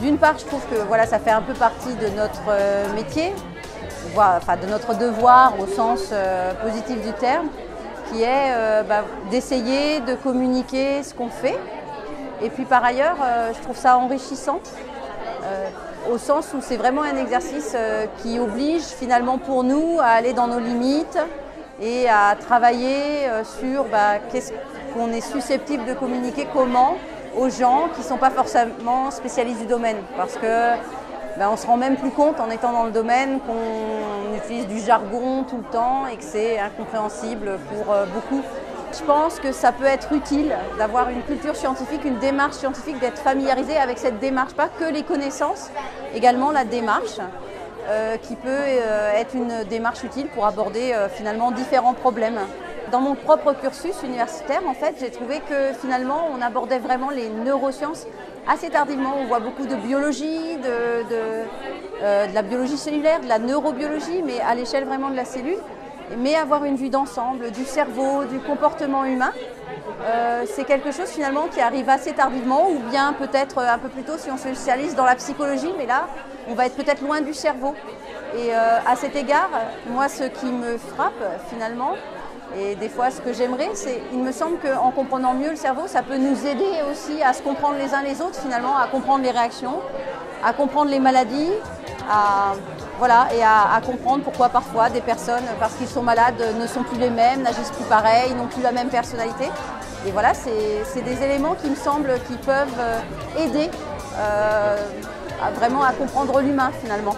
D'une part, je trouve que voilà, ça fait un peu partie de notre métier, enfin, de notre devoir au sens positif du terme, qui est d'essayer de communiquer ce qu'on fait. Et puis par ailleurs, je trouve ça enrichissant, au sens où c'est vraiment un exercice qui oblige finalement pour nous à aller dans nos limites et à travailler sur qu'est-ce qu'on est susceptible de communiquer, comment, aux gens qui ne sont pas forcément spécialistes du domaine. Parce que on se rend même plus compte en étant dans le domaine qu'on utilise du jargon tout le temps et que c'est incompréhensible pour beaucoup. Je pense que ça peut être utile d'avoir une culture scientifique, une démarche scientifique, d'être familiarisé avec cette démarche, pas que les connaissances, également la démarche, qui peut être une démarche utile pour aborder finalement différents problèmes. Dans mon propre cursus universitaire, en fait, j'ai trouvé que finalement on abordait vraiment les neurosciences assez tardivement. On voit beaucoup de biologie, de la biologie cellulaire, de la neurobiologie, mais à l'échelle vraiment de la cellule. Mais avoir une vue d'ensemble du cerveau, du comportement humain, c'est quelque chose finalement qui arrive assez tardivement, ou bien peut-être un peu plus tôt si on se spécialise dans la psychologie, mais là on va être peut-être loin du cerveau. Et à cet égard, moi ce qui me frappe finalement, et des fois ce que j'aimerais, c'est, il me semble qu'en comprenant mieux le cerveau, ça peut nous aider aussi à se comprendre les uns les autres finalement, à comprendre les réactions, à comprendre les maladies, à comprendre pourquoi parfois des personnes, parce qu'ils sont malades, ne sont plus les mêmes, n'agissent plus pareil, n'ont plus la même personnalité. Et voilà, c'est des éléments qui me semblent qui peuvent aider vraiment à comprendre l'humain finalement.